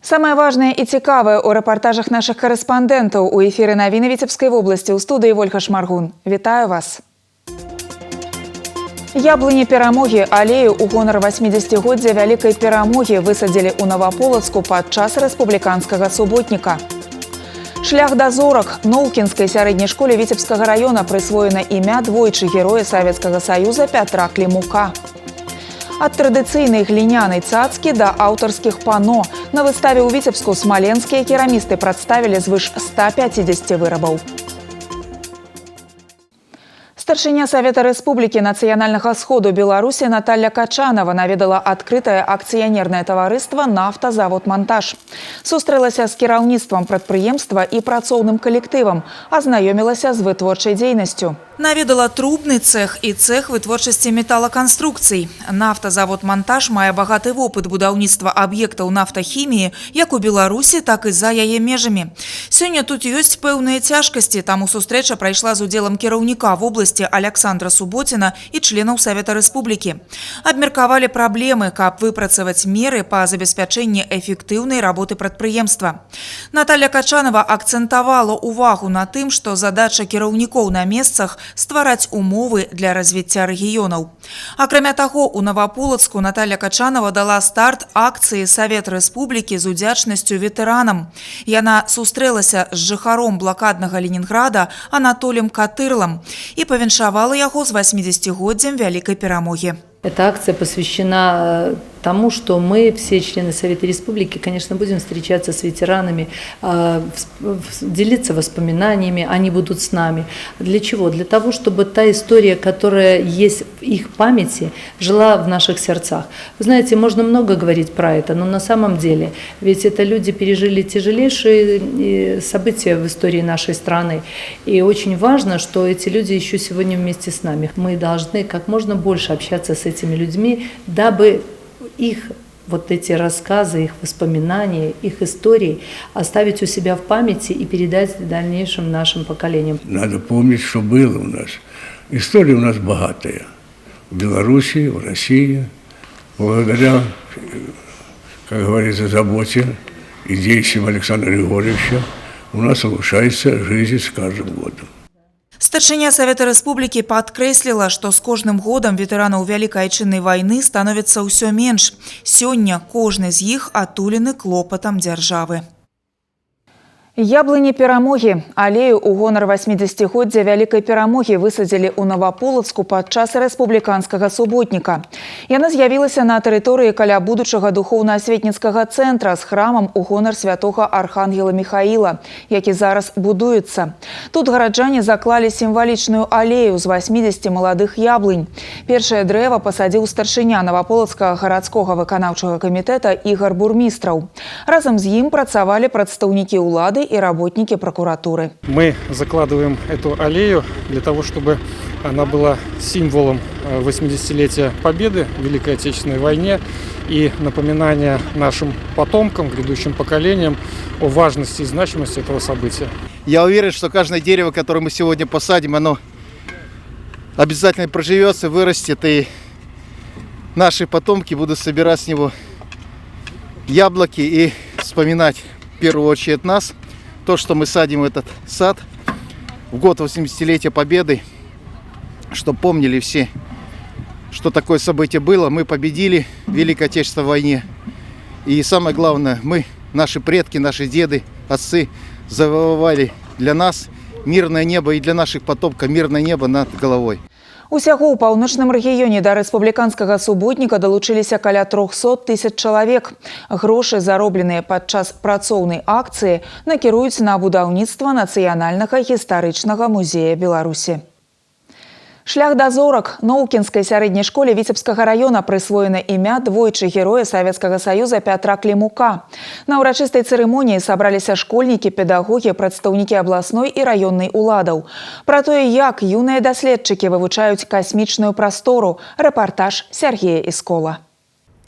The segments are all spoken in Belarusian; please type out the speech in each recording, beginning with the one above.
Самое важное и цікавае у рэпартажах наших корреспондентов у эфире навіны Віцебскай области. У студии Вольга Шмаргун. Вітаю вас. Яблыні перамогі алею у гонар 80-годдзя вялікай перамогі высадзілі ў Новополацку падчас рэспубліканскага суботніка. Шлях да зорак Ноўкінскай сярэдняй школе Віцебскага района прысвоена імя двойчы героя Савецкага Саюза Пятра Клімука. Ад традыцыйнай глінянай цацкі да аўтарскіх пано на выставе ў Віцебску смаленскія керамісты прадставілі звыш 150 вырабаў. Старшыня Савета Рэспублікі Нацыянальнага сходу Беларусі Наталья Качанова наведала адкрытае акцыянернае таварыства «Нафтазавод Монтаж». Сустрэлася з кіраўніцтвам прадпрыемства і працоўным калектывам, азнаёмілася з вытворчай дзейнасцю. Наведала трубны цех і цех вытворчасці металаканструкцый. Нафтазавод «Монтаж» мае багаты вопыт будаўніцтва аб'ектаў нафтахіміі як у Беларусі, так і за яе межамі. Сёння тут ёсць пэўныя цяжкасці, таму сустрэча прайшла з удзелам кіраўніка вобласці Александра Суботіна і членаў Савета Рэспублікі. Абмеркавалі праблемы, каб выпрацаваць меры па забеспячэнні эфектыўнай работы прадпрыемства. Наталья Качанова акцэнтавала увагу на тым, што задача кіраўнікоў на месцах ствараць умовы для развіцця рэгіёнаў. Акрамя таго, у Новополацку Наталья Качанова дала старт акцыі Савет Рэспублікі з удзячнасцю ветэранам. Яна сустрэлася з жыхаром блакаднага Ленінграда Анатолием Катырлам и повіншавала яго з 80-годдзям вялікай перамогі. Эта акция посвящена тому, что мы, все члены Совета Республики, конечно, будем встречаться с ветеранами, делиться воспоминаниями, они будут с нами. Для чего? Для того, чтобы та история, которая есть в их памяти, жила в наших сердцах. Вы знаете, можно много говорить про это, но на самом деле, ведь это люди пережили тяжелейшие события в истории нашей страны. И очень важно, что эти люди еще сегодня вместе с нами. Мы должны как можно больше общаться с этими людьми, дабы их вот эти рассказы, их воспоминания, их истории оставить у себя в памяти и передать дальнейшим нашим поколениям. Надо помнить, что было у нас. История у нас богатая. В Беларуси, в России. Благодаря, как говорится, заботе и действиям Александра Григорьевича у нас улучшается жизнь с каждым годом. Старшыня Савета Рэспублікі падкрэсліла, што з кожным годам ветэранаў Вялікай Айчыннай вайны становіцца ўсё менш. Сёння кожны з іх атулены клопатам дзяржавы. Яблыні перамогі алею у гонар 80-годдзя вялікай перамогі высадзілі ў Новополацку падчас рэспубліканскага суботніка. Яна з'явілася на тэрыторыі каля будучага духоўна-асветніцкага цэнтра з храмам у гонар святога Архангела Михаіла, які зараз будуецца. Тут гараджане заклалі сімвалічную алею з 80 маладых яблынь. Першае дрэва пасадзіў старшыня Новополацкага гарадскога выканаўчага камітэта Ігар Бурмістраў. Разам з ім працавалі прадстаўнікі ўлады и работники прокуратуры. Мы закладываем эту аллею для того, чтобы она была символом 80-летия Победы в Великой Отечественной войне и напоминания нашим потомкам, грядущим поколениям о важности и значимости этого события. Я уверен, что каждое дерево, которое мы сегодня посадим, оно обязательно проживется, вырастет, и наши потомки будут собирать с него яблоки и вспоминать в первую очередь нас. То, что мы садим этот сад в год 80-летия Победы, чтобы помнили все, что такое событие было. Мы победили в Великой Отечественной войне. И самое главное, мы, наши предки, наши деды, отцы завоевали для нас мирное небо и для наших потомков мирное небо над головой. Усяго ў паўночным рэгіёне да рэспубліканскага суботніка далучыліся каля 300 000 чалавек. Грошы, заробленыя падчас працоўнай акцыі, накіруюць на будаўніцтва Нацыянальнага гістарычнага музея Беларусі. Шлях да зорак Ноўкінскай сярэдняй школе Віцебскага района прысвоена імя двойчы героя Савецкага Саюза Пятра Клімука. На ўрачыстай цырымоніі сабраліся школьнікі, педагогі, прадстаўнікі абласной і раённай уладаў. Пра тое, як юныя даследчыкі вывучаюць касмічную прастору, рэпартаж Сергея Іскола.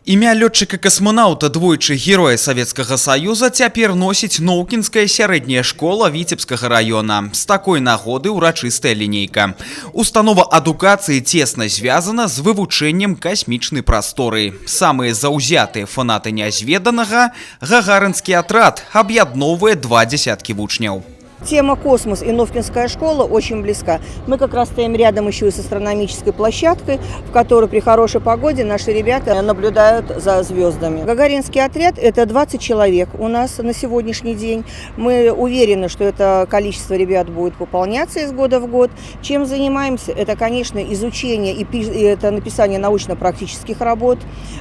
Імя лётчыка-касманаўта, двойчы героя Савецкага Саюза, цяпер носіць Ноўкінская сярэдняя школа Віцебскага района. З такой нагоды ўрачыстая лінейка. Установа адукацыі цесна звязана з вывучэннем касмічнай прасторы. Самыя заўзятыя фанаты нязведанага гагарынскі атрад аб'ядноўвае 20 вучняў. Тема «Космос» и Новкинская школа очень близка. Мы как раз стоим рядом еще и с астрономической площадкой, в которой при хорошей погоде наши ребята наблюдают за звездами. Гагаринский отряд – это 20 человек у нас на сегодняшний день. Мы уверены, что это количество ребят будет пополняться из года в год. Чем занимаемся? Это, конечно, изучение и это написание научно-практических работ.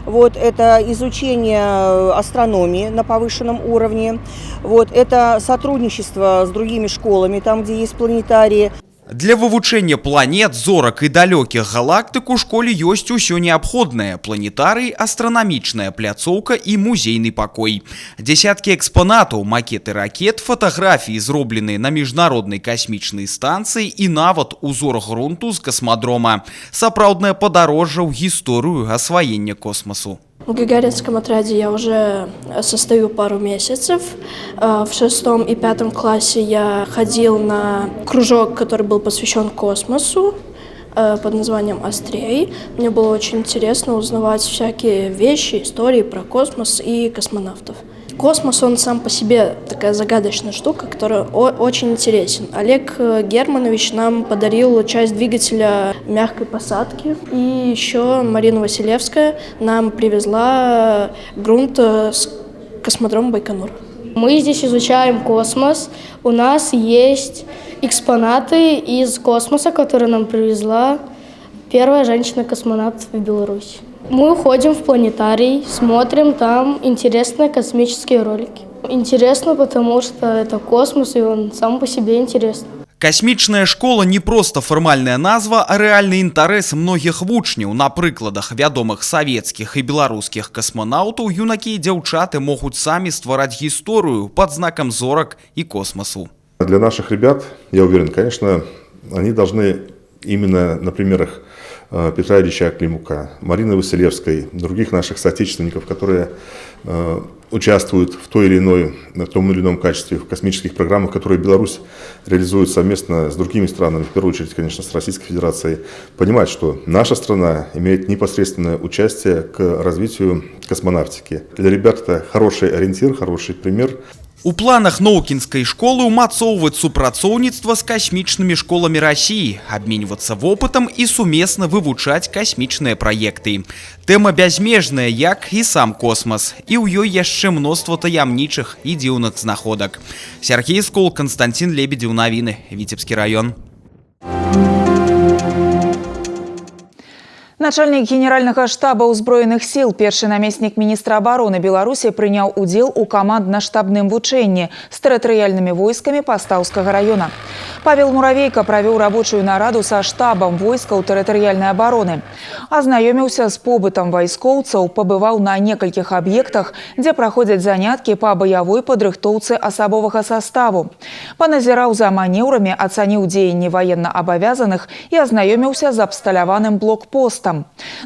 Это изучение астрономии на повышенном уровне. Это сотрудничество с другими школами, там, где есть планетарии. Для вывучэння планет, зорак і далёкіх галактык у школе ёсць усё неабходнае: планетарый, астранамічная пляцоўка і музейны пакой. Дзесяткі экспанатаў, макеты ракет, фатаграфіі, зробленыя на міжнароднай касмічнай станцыі і нават узор грунту з касмадрома. Сапраўднае падарожжа ў гісторыю асваення космосу. В Гагаринском отряде я уже состою пару месяцев. В 6 и 5 классе я ходил на кружок, который был посвящен космосу под названием «Острей». Мне было очень интересно узнавать всякие вещи, истории про космос и космонавтов. Космос, он сам по себе такая загадочная штука, которая очень интересен. Олег Германович нам подарил часть двигателя мягкой посадки. И еще Марина Василевская нам привезла грунт с космодрома Байконур. Мы здесь изучаем космос. У нас есть экспонаты из космоса, которые нам привезла первая женщина-космонавт в Беларуси. Мы уходим в планетарий, смотрим там интересные космические ролики. Интересно, потому что это космос, и он сам по себе интересный. Касмічная школа не проста фармальная назва, а рэальны інтарэс многіх вучняў. На прыкладах вядомых савецкіх і беларускіх касманаўтаў юнакі і дзяўчаты могуць самі ствараць гісторыю пад знакам зорак і космосу. Для наших ребят, я уверен, конечно, они должны именно на примерах Петра Ильича Климука, Марины Василевской, других наших соотечественников, которые участвуют в том или ином качестве в космических программах, которые Беларусь реализует совместно с другими странами, в первую очередь, конечно, с Российской Федерацией, понимать, что наша страна имеет непосредственное участие к развитию космонавтики. Для ребят это хороший ориентир, хороший пример. У планах Ноўкінскай школы ўмацоўваць супрацоўніцтва з касмічнымі школамі Расіі, абменьвацца вопытам і сумесна вывучаць касмічныя праекты. Тэма бязмежная, як і сам космос, і ў ёй яшчэ мноства таямнічых і дзіўных знаходак. Сергей Скол, Константин Лебедев, навіны, Віцебскі раён. Начальник Генерального штаба ўзброеных сил, першы намеснік міністра обороны Беларусі, прыняў удзел у камандна-штабным вучэнні з тэрытарыяльнымі войскамі Пастаўскага района. Павел Муравейка правёў рабочую нараду са штабам войскаў тэрытарыяльнай обороны. Азнаёміўся з побытам вайскоўцаў, пабываў на некалькіх аб'ектах, дзе праходзяць заняткі па баявой падрыхтоўцы асабовага составу. Паназіраў за манеўрамі, ацаніў дзеянні военно-абавязаных і азнаёміўся з абсталяваным блокпостам.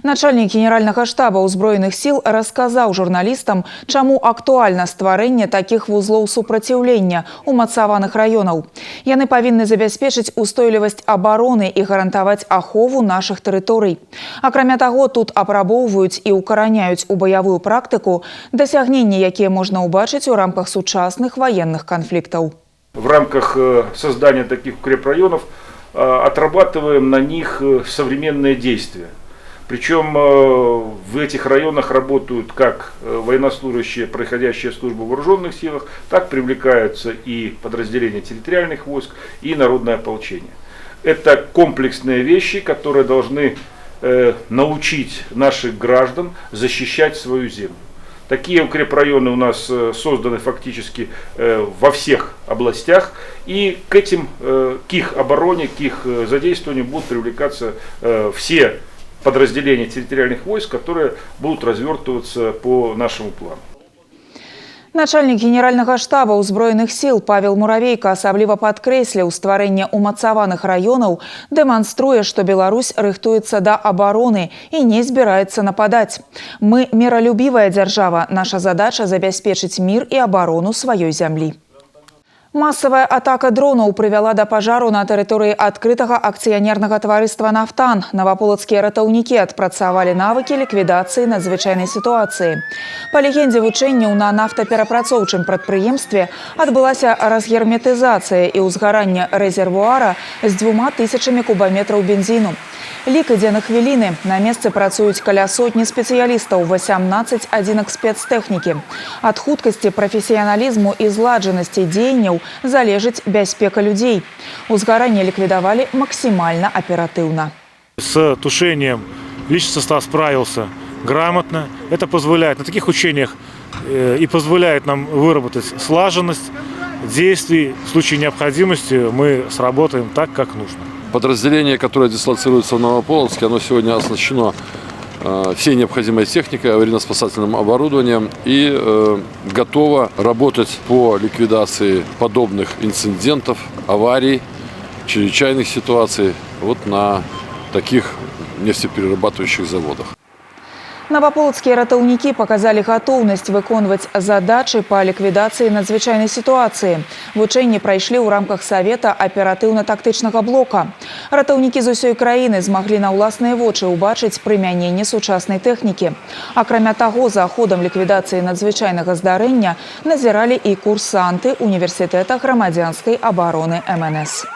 Начальник Генерального штаба ўзброеных сил рассказаў журналістам, чаму актуальна стварэнне такіх вузлоў супраціўлення умацаваных раёнаў. Яны павінны забяспечыць устойлівасць абароны і гарантаваць ахову нашых тэрыторый. Акрамя таго, тут апрабоўваюць і укараняюць у баявую практыку дасягненні, якія можна ўбачыць у рамках сучасных военных конфликтов. В рамках создания таких укрепрайонов отрабатываем на них современные действия. Причем в этих районах работают как военнослужащие, проходящие службу в вооруженных силах, так привлекаются и подразделения территориальных войск, и народное ополчение. Это комплексные вещи, которые должны научить наших граждан защищать свою землю. Такие укрепрайоны у нас созданы фактически во всех областях, и к их обороне, к их задействованию будут привлекаться все подразделения территориальных войск, которые будут развертываться по нашему плану. Начальник генерального штаба ўзброеных сил Павел Муравейка асабліва падкрэсліў, стварэнне умацаваных раёнаў дэманструе, што Беларусь рыхтуецца да абароны і не збіраецца нападаць. Мы міралюбівая дзяржава, наша задача забяспечыць мір і абарону сваёй зямлі. Массовая атака дронаў прывяла да пажару на тэрыторыі адкрытага акцыянернага таварыства «Нафтан». Наваполацкія ратаўнікі адпрацавалі навыкі ліквідацыі надзвычайнай сітуацыі. Па легендзе вучэнняў на нафтаперапрацоўчым прадпрыемстве адбылася разгерметызацыя і ўзгаранне рэзервуара з 2000 кубаметраў бензіну. Лік ідзе на хвіліны. На месцы працуюць каля сотні спецыялістаў, 18 адзінак спецтэхнікі. Ад хуткасці, прафесіяналізму і зладжанасці дзеянняў залежыць бяспека людзей. Узгаранне ліквідавалі максімальна аператыўна. С тушением личный состав справился грамотно. Это позволяет на таких учениях и позволяет нам выработать слаженность действий. В случае необходимости мы сработаем так, как нужно. Подразделение, которое дислоцируется в Новополоцке, оно сегодня оснащено всей необходимой техникой, аварийно-спасательным оборудованием и готово работать по ликвидации подобных инцидентов, аварий, чрезвычайных ситуаций на таких нефтеперерабатывающих заводах. Наваполацкія ратаўнікі паказалі гатоўнасць выконваць задачы па ліквідацыі надзвычайнай сітуацыі. Вучэнні прайшлі ў рамках Савета аператыўна-тактычнага блока. Ратаўнікі з усёй краіны змаглі на ўласныя вочы ўбачыць прымяненне сучаснай тэхнікі. Акрамя таго, за ходам ліквідацыі надзвычайнага здарэння назіралі і курсанты універсітэта грамадзянскай абароны МНС.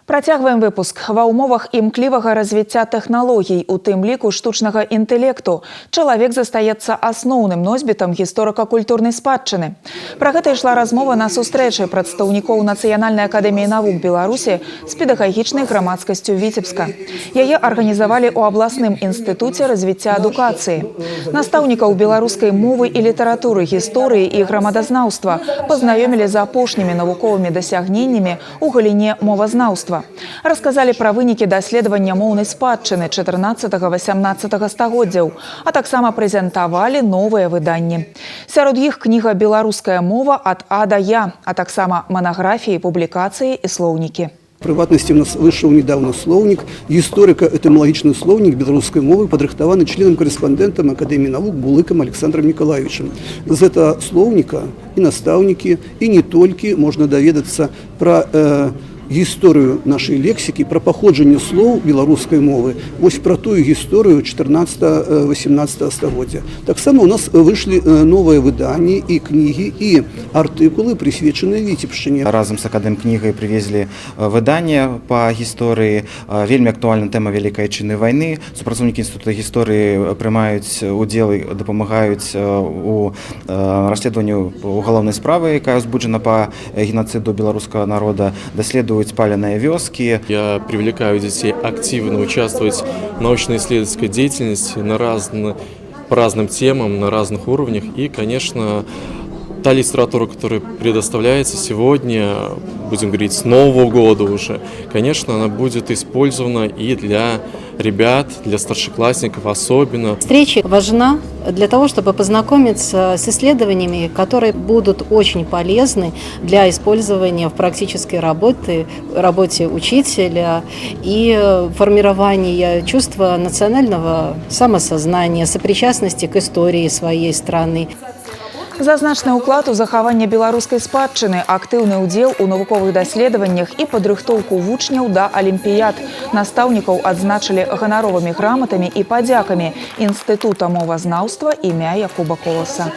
Працягваем выпуск. Ва ўмовах імклівага развіцця тэхналогій, у тым ліку штучнага інтэлекту, чалавек застаецца асноўным носьбітам гісторыка-культурнай спадчыны. Пра гэта ішла размова на сустрэчы прадстаўнікоў Нацыянальнай акадэміі навук Беларусі з педагагічнай грамадскасцю Віцебска. Яе арганізавалі ў абласным інстытуце развіцця адукацыі. Настаўнікаў беларускай мовы і літаратуры, гісторыі і грамадазнаўства пазнаёмілі з апошнімі навуковымі дасягненнямі ў галіне мовазнаўства. Расказалі пра вынікі даследавання моўнай спадчыны 14-18 стагоддзяў, а таксама прэзентавалі новыя выданні. Сярод іх кніга «Беларуская мова ад А да Я», а таксама манаграфіі, публікацыі і слоўнікі. В приватности у нас вышел недавно словник, историко-этимологичный словник белорусской мовы, подрыхтованный членом-корреспондентом Академии наук Булыком Александром Николаевичем. Из этого словника и наставники, и не только можно доведаться про гісторыю нашай лексікі, пра паходжанне слоў беларускай мовы, вось пра тую гісторыю 14-18 стагоддзя. Таксама у нас выйшлі новыя выданні і кнігі, і артыкулы, прысвечаныя Віцебшчыне. Разам з акадэмкнігай прывезлі выданне па гісторыі. Вельмі актуальна тэма Вялікай Адчыннай вайны. Супрацоўнікі інстытута гісторыі прымаюць удзел і дапамагаюць у расследаванні уголовнай справы, якая ўзбуджана па геноциду беларускага народа, даследуюць спаленные вёски. Я привлекаю детей активно участвовать в научно-исследовательской деятельности по разным темам, на разных уровнях. И, конечно, та литература, которая предоставляется сегодня, будем говорить, с Нового года уже, конечно, она будет использована и для ребят, для старшеклассников особенно. Встреча важна для того, чтобы познакомиться с исследованиями, которые будут очень полезны для использования в практической работе учителя и формирования чувства национального самосознания, сопричастности к истории своей страны. Зазначны ўклад у захаванне беларускай спадчыны, актыўны ўдзел у навуковых даследаваннях і падрыхтоўку вучняў да алімпіяд. Настаўнікаў адзначылі ганаровымі граматамі і падзякамі Інстытута мовазнаўства імя Якуба Коласа.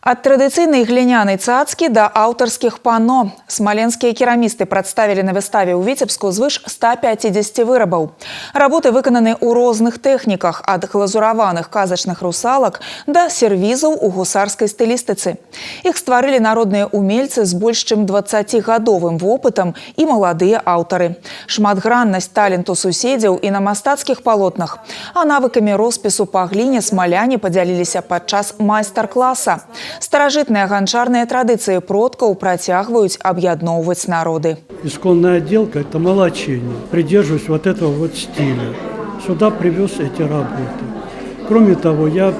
Ад традыцыйнай глінянай цацкі да аўтарскіх пано. Смаленскія керамісты прадставілі на выставе ў Віцебску звыш 150 вырабаў. Работы выкананы ў розных тэхніках, ад глазураваных казачных русалак да сервізаў у гусарскай стылістыцы. Іх стварылі народныя умельцы з больш чым 20-гадовым вопытам і маладыя аўтары. Шматграннасць таленту суседзяў і на мастацкіх палотнах. А навыкамі роспісу па гліне смаляне падзяліліся падчас майстар-класа. Старажытныя ганчарныя традыцыі продкаў працягваюць аб'ядноўваць народы. Исконная отделка – это молочение. Придерживаюсь вот этого вот стиля. Сюда привез эти работы. Кроме того, я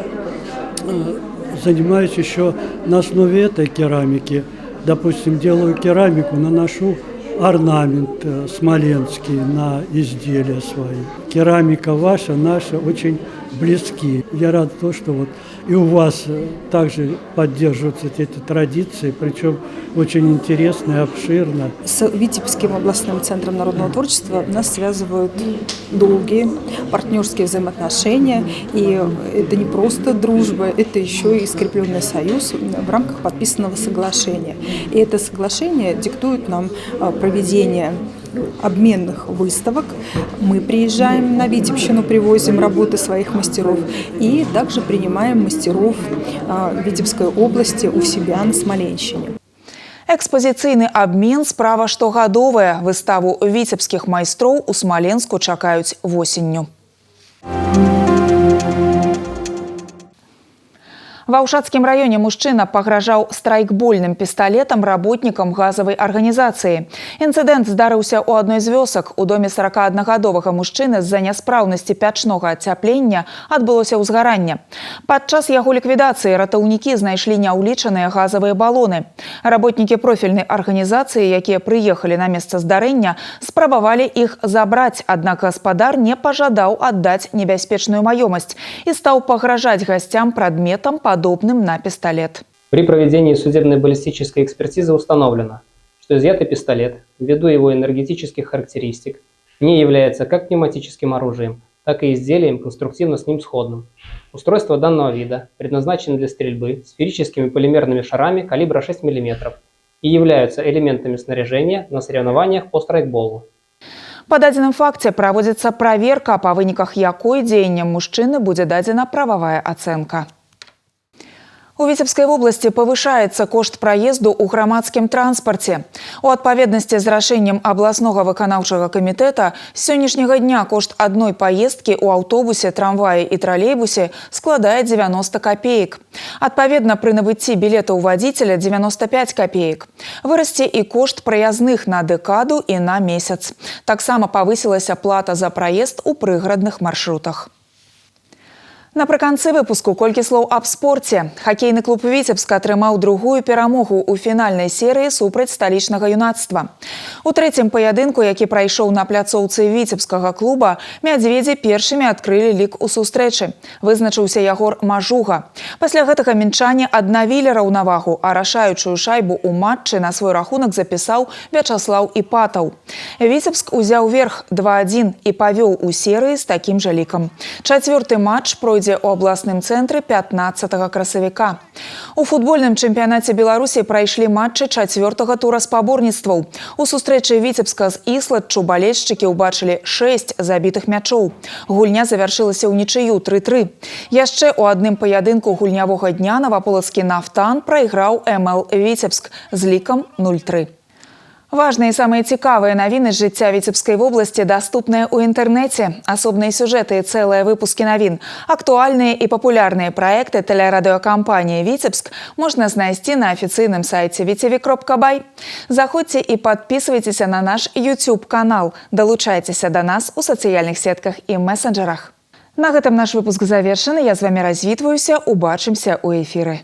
занимаюсь еще на основе этой керамики. Допустим, делаю керамику, наношу орнамент смоленский на изделия свои. Керамика ваша, наша очень близки. Я рад, что вот и у вас также поддерживаются эти традиции, причем очень интересно и обширно. С Витебским областным центром народного творчества нас связывают долгие партнерские взаимоотношения. И это не просто дружба, это еще и скрепленный союз в рамках подписанного соглашения. И это соглашение диктует нам проведение обменных выставок. Мы приезжаем на Витебщину, привозим работы своих мастеров и также принимаем мастеров Витебской области у себя на Смоленщине. Экспазіцыйны абмен справа штогадовая. Выставу віцебскіх майстроў у Смоленску чакаюць восенню. В Аўшацкім раёне мужчына пагражаў страйкбольным пісталетам работнікам газавай арганізацыі. Інцыдэнт здарыўся ў адной з вёсак. У доме 41гадовага мужчыны з-за няспраўнасці пячнога ацяплення адбылося ўзгаранне. Падчас яго ліквідацыі ратаўнікі знайшлі няўлічаныя газавыя балоны. Работнікі профільнай арганізацыі, якія прыехалі на месца здарэння, спрабавалі іх забраць, аднак гаспадар не пажадаў аддаць небяспечную маёмасць і стаў пагражаць гасцям прадметам, подобным на пистолет. При проведении судебной баллистической экспертизы установлено, что изъятый пистолет, ввиду его энергетических характеристик, не является как пневматическим оружием, так и изделием, конструктивно с ним сходным. Устройство данного вида предназначено для стрельбы сферическими полимерными шарами калибра 6 мм и являются элементами снаряжения на соревнованиях по страйкболу. По дадзеным факце праводзіцца праверка, па выніках якой дзеянням мужчыны будзе дадзена прававая ацэнка. У Витебской области повышается кошт проезду у громадским транспорте. У адпаведнасці з рашэннем областного выканаўчага комитета с сённяшняга дня кошт одной поездки у автобусе, трамвае и троллейбусе складает 90 копеек. Адпаведна, при набыцці билета у водителя 95 копеек. Вырасце и кошт проездных на декаду и на месяц. Таксама повысилась плата за проезд у прыградных маршрутах. Напрыканцы выпуску колькі слоў аб спорце. Хакейны клуб «Витебск» атрымаў другую перамогу ў фінальнай серыі супраць сталічнага юнацтва. У трэцім паядынку, які прайшоў на пляцоўцы віцебскага клуба, мядзведзі першымі адкрылі лік у сустрэчы. Вызначыўся Ягор Мажуга. Пасля гэтага мінчане аднавілі раўнавагу, а рашаючую шайбу ў матчы на свой рахунак запісаў Вячаслаў Іпатаў. Віцебск узяў верх 2-1 і павёў у серыі з такім жа лікам. Чацвёрты матч пройдзе у абласным цэнтры 15 красавіка. У футбольным чэмпіянаце Беларусі прайшлі матчы чацвёртага тура спаборніцтваў. У сустрэчы Віцебска з Ісладчу балельшчыкі ўбачылі 6 забітых мячоў. Гульня завяршылася ўнічыю 3-3. Яшчэ ў адным паядынку гульнявога дня наваполацкі «Нафтан» прайграў МЛ «Витебск» з лікам 0-3. Важные и самые цікавые новины з жыцця Витебской области доступны ў интернете. Асобныя сюжеты и целые выпуски новин, актуальные и популярные проекты телерадиокомпании «Витебск» можно знайсці на официальном сайте vtv.by. Заходьте и подписывайтесь на наш YouTube-канал. Долучайтесь до нас у социальных сетках и мессенджерах. На гэтым наш выпуск завершаны. Я з вами развітваюся. Убачымся у эфиры.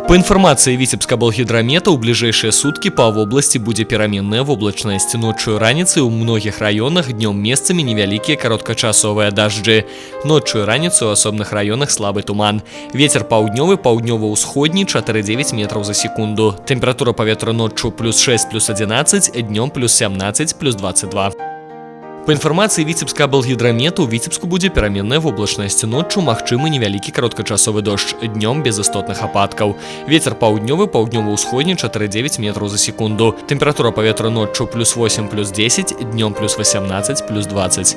По информации Витебска-Болгидромета, у ближайшие сутки по области будет пераменная воблачность. Ночью и раніцай у многих районах, днем месцами невялікія кароткачасовыя дожди. Ночью и раніцай у асобных районах слабый туман. Ветер паўднёвы, паўднёва-ўсходні 4,9 метров за секунду. Температура паветра ночью +6, +11, днем +17, +22. По информации Витебска-Болгидромета, у Витебску будет пераменная воблачность. Ночью магчымы невялікі кароткачасовы дождь, днем без істотных ападкаў. Ветер паўднёвы, паўднёва-ўсходні 4,9 метров за секунду. Температура паветра ночью +8, +10, днем +18, +20.